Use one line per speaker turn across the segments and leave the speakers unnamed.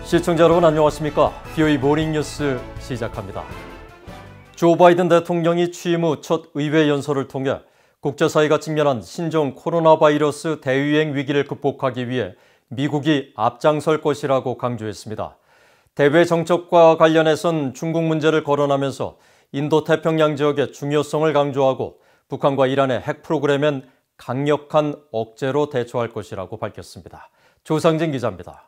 시청자 여러분 안녕하십니까? BOE 모닝뉴스 시작합니다. 조 바이든 대통령이 취임 후 첫 의회 연설을 통해 국제사회가 직면한 신종 코로나 바이러스 대유행 위기를 극복하기 위해 미국이 앞장설 것이라고 강조했습니다. 대외 정책과 관련해선 중국 문제를 거론하면서 인도태평양 지역의 중요성을 강조하고 북한과 이란의 핵 프로그램엔 강력한 억제로 대처할 것이라고 밝혔습니다. 조상진 기자입니다.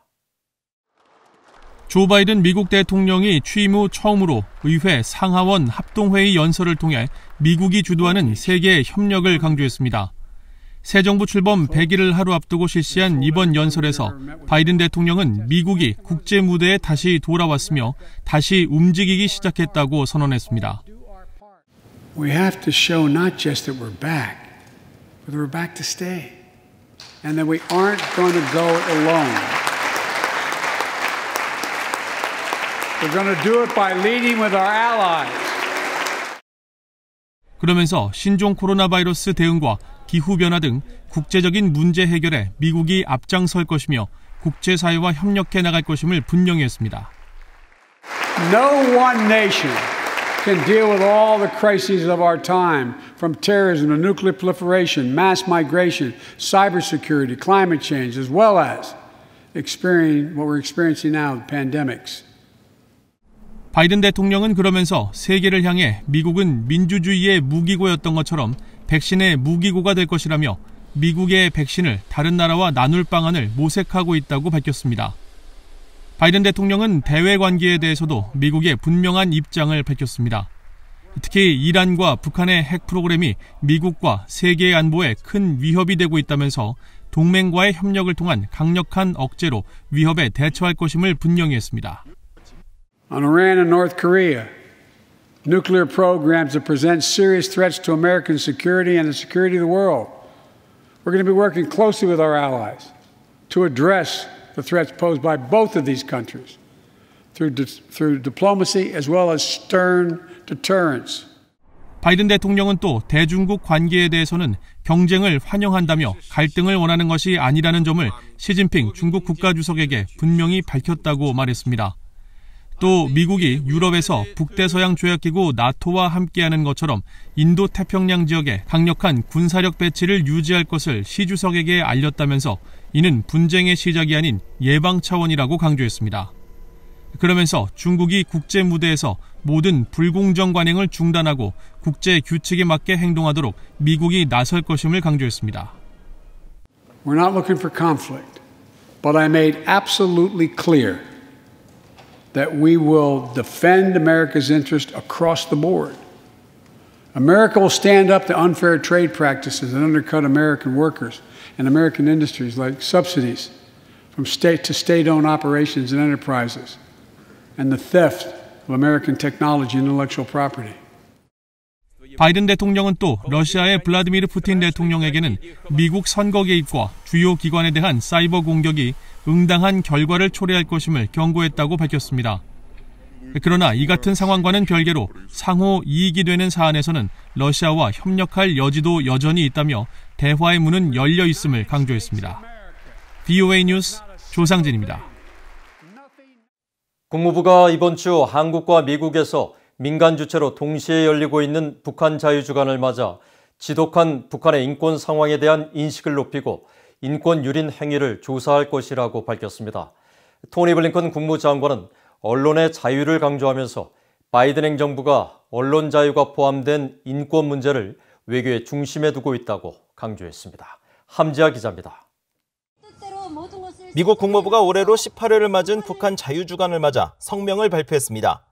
조 바이든 미국 대통령이 취임 후 처음으로 의회 상하원 합동회의 연설을 통해 미국이 주도하는 세계 협력을 강조했습니다. 새 정부 출범 100일을 하루 앞두고 실시한 이번 연설에서 바이든 대통령은 미국이 국제 무대에 다시 돌아왔으며 다시 움직이기 시작했다고 선언했습니다.
We have to show not just that we're back, but we're back to stay, and that we aren't going to go it alone. We're going to do it by leading with our allies.
그러면서 신종 코로나 바이러스 대응과 기후 변화 등 국제적인 문제 해결에 미국이 앞장설 것이며 국제사회와 협력해 나갈 것임을 분명히 했습니다.
No one nation can deal with all the crises of our time, from terrorism to nuclear proliferation, mass migration, cybersecurity, climate change, as well as experiencing what we're experiencing now, pandemics.
바이든 대통령은 그러면서 세계를 향해 미국은 민주주의의 무기고였던 것처럼 백신의 무기고가 될 것이라며 미국의 백신을 다른 나라와 나눌 방안을 모색하고 있다고 밝혔습니다. 바이든 대통령은 대외 관계에 대해서도 미국의 분명한 입장을 밝혔습니다. 특히 이란과 북한의 핵 프로그램이 미국과 세계의 안보에 큰 위협이 되고 있다면서 동맹과의 협력을 통한 강력한 억제로 위협에 대처할 것임을 분명히 했습니다.
On Iran and North Korea, nuclear programs that present serious threats to American security and the security of the world. We're going to be working closely with our allies to address the threats posed by both of these countries through diplomacy as well as stern deterrence.
바이든 대통령은 또 대중국 관계에 대해서는 경쟁을 환영한다며 갈등을 원하는 것이 아니라는 점을 시진핑 중국 국가주석에게 분명히 밝혔다고 말했습니다. 또 미국이 유럽에서 북대서양 조약기구 나토와 함께하는 것처럼 인도태평양 지역에 강력한 군사력 배치를 유지할 것을 시 주석에게 알렸다면서 이는 분쟁의 시작이 아닌 예방 차원이라고 강조했습니다. 그러면서 중국이 국제 무대에서 모든 불공정 관행을 중단하고 국제 규칙에 맞게 행동하도록 미국이 나설 것임을 강조했습니다.
We're not looking for conflict, but I made absolutely clear that we will defend America's interest across the board. America will stand up to unfair trade practices that undercut American workers and American industries, like subsidies from state to state-owned operations and enterprises, and the theft of American technology and intellectual property.
바이든 대통령은 또 러시아의 블라디미르 푸틴 대통령에게는 미국 선거 개입과 주요 기관에 대한 사이버 공격이 응당한 결과를 초래할 것임을 경고했다고 밝혔습니다. 그러나 이 같은 상황과는 별개로 상호 이익이 되는 사안에서는 러시아와 협력할 여지도 여전히 있다며 대화의 문은 열려 있음을 강조했습니다. BOA 뉴스 조상진입니다.
국무부가 이번 주 한국과 미국에서 민간 주체로 동시에 열리고 있는 북한 자유주간을 맞아 지독한 북한의 인권 상황에 대한 인식을 높이고 인권 유린 행위를 조사할 것이라고 밝혔습니다. 토니 블링컨 국무장관은 언론의 자유를 강조하면서 바이든 행정부가 언론 자유가 포함된 인권 문제를 외교의 중심에 두고 있다고 강조했습니다. 함지아 기자입니다.
미국 국무부가 올해로 18회를 맞은 북한 자유주간을 맞아 성명을 발표했습니다.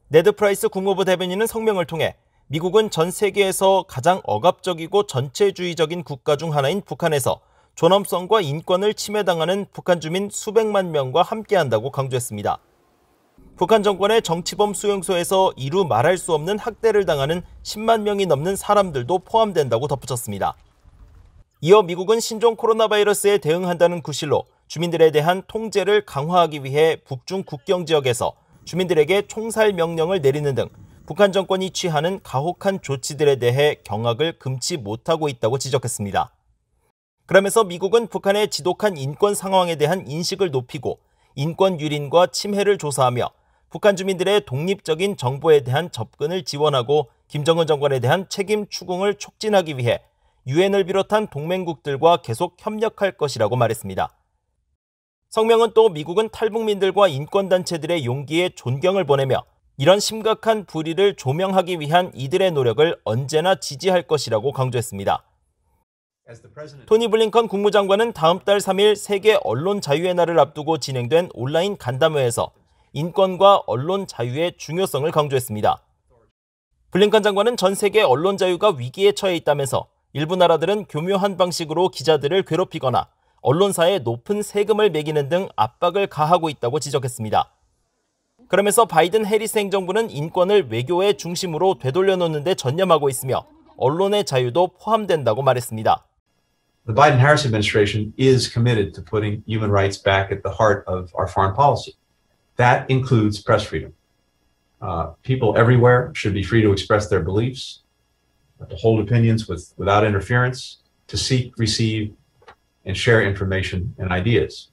네드 프라이스 국무부 대변인은 성명을 통해 미국은 전 세계에서 가장 억압적이고 전체주의적인 국가 중 하나인 북한에서 존엄성과 인권을 침해당하는 북한 주민 수백만 명과 함께한다고 강조했습니다. 북한 정권의 정치범 수용소에서 이루 말할 수 없는 학대를 당하는 10만 명이 넘는 사람들도 포함된다고 덧붙였습니다. 이어 미국은 신종 코로나 바이러스에 대응한다는 구실로 주민들에 대한 통제를 강화하기 위해 북중 국경 지역에서 주민들에게 총살 명령을 내리는 등 북한 정권이 취하는 가혹한 조치들에 대해 경악을 금치 못하고 있다고 지적했습니다. 그러면서 미국은 북한의 지독한 인권 상황에 대한 인식을 높이고 인권 유린과 침해를 조사하며 북한 주민들의 독립적인 정보에 대한 접근을 지원하고 김정은 정권에 대한 책임 추궁을 촉진하기 위해 유엔을 비롯한 동맹국들과 계속 협력할 것이라고 말했습니다. 성명은 또 미국은 탈북민들과 인권단체들의 용기에 존경을 보내며 이런 심각한 불의를 조명하기 위한 이들의 노력을 언제나 지지할 것이라고 강조했습니다. 토니 블링컨 국무장관은 다음 달 3일 세계 언론 자유의 날을 앞두고 진행된 온라인 간담회에서 인권과 언론 자유의 중요성을 강조했습니다. 블링컨 장관은 전 세계 언론 자유가 위기에 처해 있다면서 일부 나라들은 교묘한 방식으로 기자들을 괴롭히거나 언론사에 높은 세금을 매기는 등 압박을 가하고 있다고 지적했습니다. 그러면서 바이든 해리스 행정부는 인권을 외교의 중심으로 되돌려놓는 데 전념하고 있으며 언론의 자유도 포함된다고 말했습니다.
The Biden-Harris administration is committed to putting human rights back at the heart of our foreign policy. That includes press freedom. People everywhere should be free to express their beliefs, to hold opinions without interference, to seek, receive, and share information and ideas.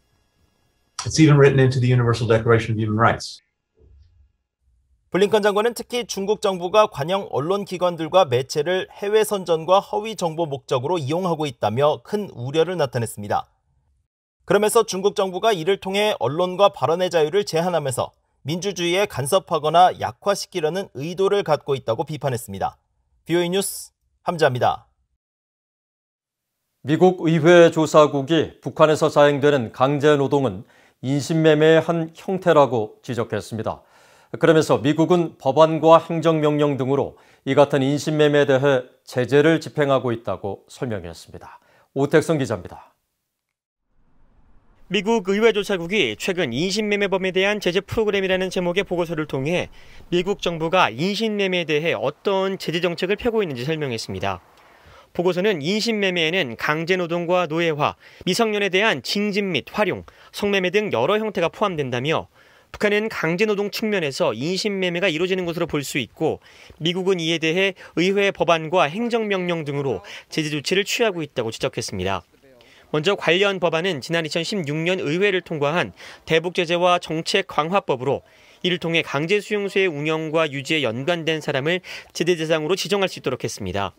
It's even written into the Universal Declaration of Human Rights.
블링컨 장관은 특히 중국 정부가 관영 언론기관들과 매체를 해외 선전과 허위 정보 목적으로 이용하고 있다며 큰 우려를 나타냈습니다. 그러면서 중국 정부가 이를 통해 언론과 발언의 자유를 제한하면서 민주주의에 간섭하거나 약화시키려는 의도를 갖고 있다고 비판했습니다. BOE 뉴스 함자입니다.
미국 의회 조사국이 북한에서 자행되는 강제노동은 인신매매의 한 형태라고 지적했습니다. 그러면서 미국은 법안과 행정명령 등으로 이 같은 인신매매에 대해 제재를 집행하고 있다고 설명했습니다. 오택성 기자입니다.
미국 의회조사국이 최근 인신매매범에 대한 제재 프로그램이라는 제목의 보고서를 통해 미국 정부가 인신매매에 대해 어떤 제재 정책을 펴고 있는지 설명했습니다. 보고서는 인신매매에는 강제노동과 노예화, 미성년에 대한 징집 및 활용, 성매매 등 여러 형태가 포함된다며 북한은 강제노동 측면에서 인신매매가 이루어지는 것으로 볼 수 있고 미국은 이에 대해 의회 법안과 행정명령 등으로 제재 조치를 취하고 있다고 지적했습니다. 먼저 관련 법안은 지난 2016년 의회를 통과한 대북제재와 정책 강화법으로 이를 통해 강제수용소의 운영과 유지에 연관된 사람을 제재 대상으로 지정할 수 있도록 했습니다.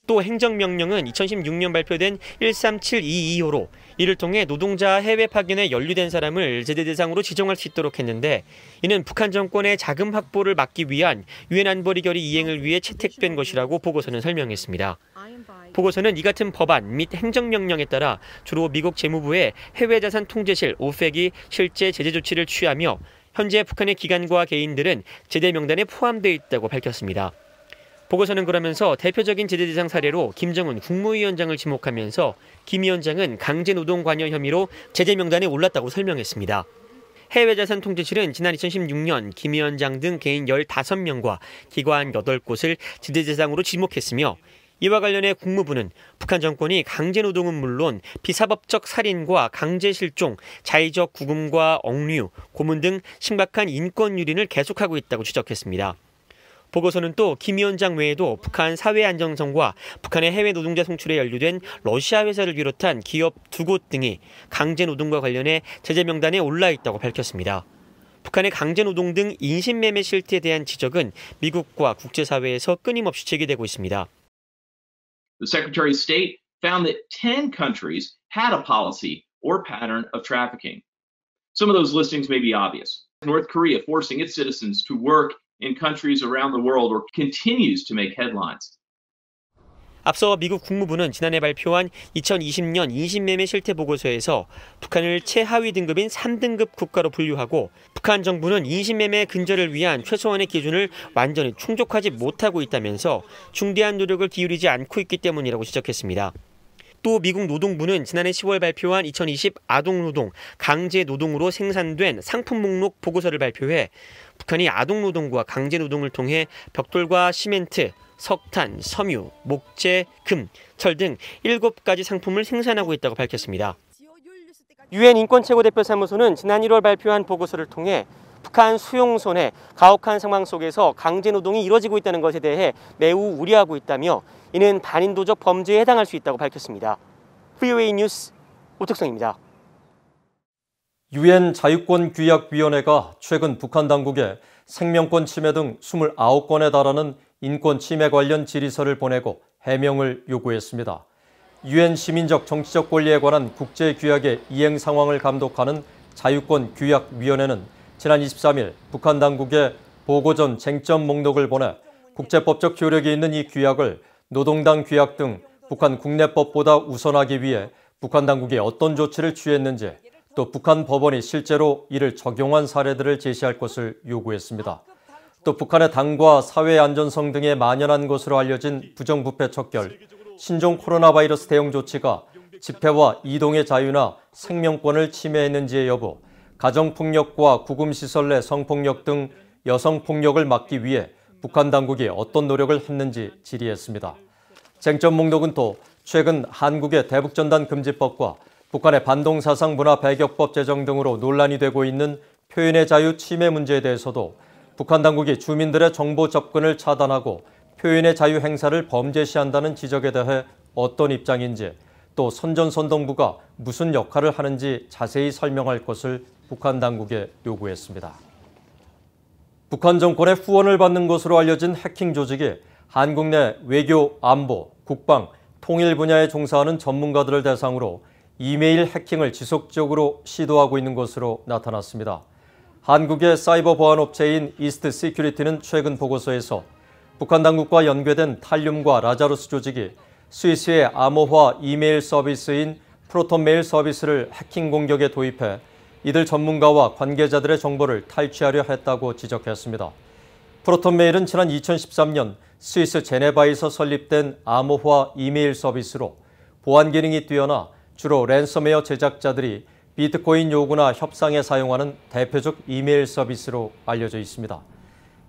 또 행정명령은 2016년 발표된 13722호로 이를 통해 노동자 해외 파견에 연루된 사람을 제재 대상으로 지정할 수 있도록 했는데 이는 북한 정권의 자금 확보를 막기 위한 유엔 안보리 결의 이행을 위해 채택된 것이라고 보고서는 설명했습니다. 보고서는 이 같은 법안 및 행정명령에 따라 주로 미국 재무부의 해외자산 통제실 오펙이 실제 제재 조치를 취하며 현재 북한의 기관과 개인들은 제재 명단에 포함되어 있다고 밝혔습니다. 보고서는 그러면서 대표적인 제재 대상 사례로 김정은 국무위원장을 지목하면서 김 위원장은 강제노동 관여 혐의로 제재 명단에 올랐다고 설명했습니다. 해외자산 통제실은 지난 2016년 김 위원장 등 개인 15명과 기관 8곳을 제재 대상으로 지목했으며 이와 관련해 국무부는 북한 정권이 강제노동은 물론 비사법적 살인과 강제실종, 자의적 구금과 억류, 고문 등 심각한 인권 유린을 계속하고 있다고 지적했습니다. 보고서는 또 김 위원장 외에도 북한 사회 안정성과 북한의 해외 노동자 송출에 연루된 러시아 회사를 비롯한 기업 2곳 등이 강제노동과 관련해 제재 명단에 올라 있다고 밝혔습니다. 북한의 강제노동 등 인신매매 실태에 대한 지적은 미국과 국제사회에서 끊임없이 제기되고 있습니다.
The Secretary of State found that 10 countries had a policy or pattern of trafficking. Some of those listings may be obvious. North Korea forcing its citizens to work in countries around the world or continues to make headlines.
앞서 미국 국무부는 지난해 발표한 2020년 인신매매 실태 보고서에서 북한을 최하위 등급인 3등급 국가로 분류하고 북한 정부는 인신매매 근절을 위한 최소한의 기준을 완전히 충족하지 못하고 있다면서 중대한 노력을 기울이지 않고 있기 때문이라고 지적했습니다. 또 미국 노동부는 지난해 10월 발표한 2020 아동노동, 강제노동으로 생산된 상품 목록 보고서를 발표해 북한이 아동노동과 강제노동을 통해 벽돌과 시멘트, 석탄, 섬유, 목재, 금, 철 등 7가지 상품을 생산하고 있다고 밝혔습니다. 유엔 인권최고대표사무소는 지난 1월 발표한 보고서를 통해 북한 수용소 내 가혹한 상황 속에서 강제노동이 이뤄지고 있다는 것에 대해 매우 우려하고 있다며 이는 반인도적 범죄에 해당할 수 있다고 밝혔습니다. BOE 뉴스 오택성입니다.
유엔 자유권규약위원회가 최근 북한 당국에 생명권 침해 등 29건에 달하는 인권 침해 관련 질의서를 보내고 해명을 요구했습니다. 유엔 시민적 정치적 권리에 관한 국제규약의 이행 상황을 감독하는 자유권규약위원회는 지난 23일 북한 당국에 보고 전 쟁점 목록을 보내 국제법적 효력이 있는 이 규약을 노동당 규약 등 북한 국내법보다 우선하기 위해 북한 당국이 어떤 조치를 취했는지, 또 북한 법원이 실제로 이를 적용한 사례들을 제시할 것을 요구했습니다. 또 북한의 당과 사회 안전성 등에 만연한 것으로 알려진 부정부패 척결, 신종 코로나 바이러스 대응 조치가 집회와 이동의 자유나 생명권을 침해했는지의 여부, 가정폭력과 구금시설 내 성폭력 등 여성폭력을 막기 위해 북한 당국이 어떤 노력을 했는지 질의했습니다. 쟁점 목록은 또 최근 한국의 대북전단금지법과 북한의 반동사상문화배격법 제정 등으로 논란이 되고 있는 표현의 자유 침해 문제에 대해서도 북한 당국이 주민들의 정보 접근을 차단하고 표현의 자유 행사를 범죄시한다는 지적에 대해 어떤 입장인지, 또 선전선동부가 무슨 역할을 하는지 자세히 설명할 것을 북한 당국에 요구했습니다. 북한 정권의 후원을 받는 것으로 알려진 해킹 조직이 한국 내 외교, 안보, 국방, 통일 분야에 종사하는 전문가들을 대상으로 이메일 해킹을 지속적으로 시도하고 있는 것으로 나타났습니다. 한국의 사이버 보안 업체인 이스트 시큐리티는 최근 보고서에서 북한 당국과 연계된 탈륨과 라자루스 조직이 스위스의 암호화 이메일 서비스인 프로톤메일 서비스를 해킹 공격에 도입해 이들 전문가와 관계자들의 정보를 탈취하려 했다고 지적했습니다. 프로톤메일은 지난 2013년 스위스 제네바에서 설립된 암호화 이메일 서비스로 보안 기능이 뛰어나 주로 랜섬웨어 제작자들이 비트코인 요구나 협상에 사용하는 대표적 이메일 서비스로 알려져 있습니다.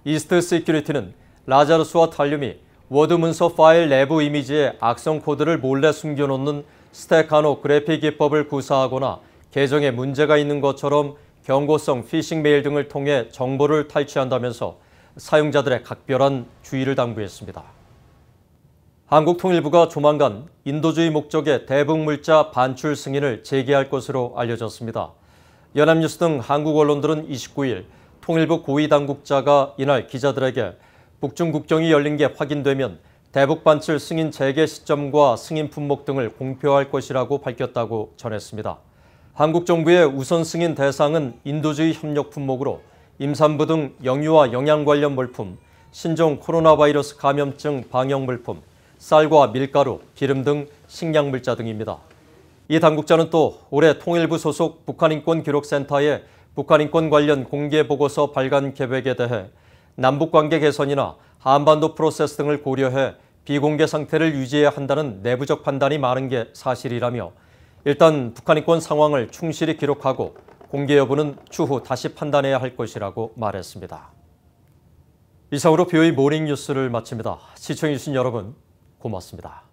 이스트 시큐리티는 라자루스와 탈륨이 워드 문서 파일 내부 이미지에 악성 코드를 몰래 숨겨놓는 스테카노 그래픽 기법을 구사하거나 계정에 문제가 있는 것처럼 경고성 피싱 메일 등을 통해 정보를 탈취한다면서 사용자들의 각별한 주의를 당부했습니다. 한국통일부가 조만간 인도주의 목적의 대북물자 반출 승인을 재개할 것으로 알려졌습니다. 연합뉴스 등 한국 언론들은 29일 통일부 고위 당국자가 이날 기자들에게 북중 국경이 열린 게 확인되면 대북 반출 승인 재개 시점과 승인 품목 등을 공표할 것이라고 밝혔다고 전했습니다. 한국 정부의 우선 승인 대상은 인도주의 협력 품목으로 임산부 등 영유아 영양 관련 물품, 신종 코로나 바이러스 감염증 방역 물품, 쌀과 밀가루, 기름 등 식량물자 등입니다. 이 당국자는 또 올해 통일부 소속 북한인권기록센터의 북한인권 관련 공개보고서 발간 계획에 대해 남북관계 개선이나 한반도 프로세스 등을 고려해 비공개 상태를 유지해야 한다는 내부적 판단이 많은 게 사실이라며 일단 북한인권 상황을 충실히 기록하고 공개 여부는 추후 다시 판단해야 할 것이라고 말했습니다. 이상으로 BOE 모닝뉴스를 마칩니다. 시청해주신 여러분 고맙습니다.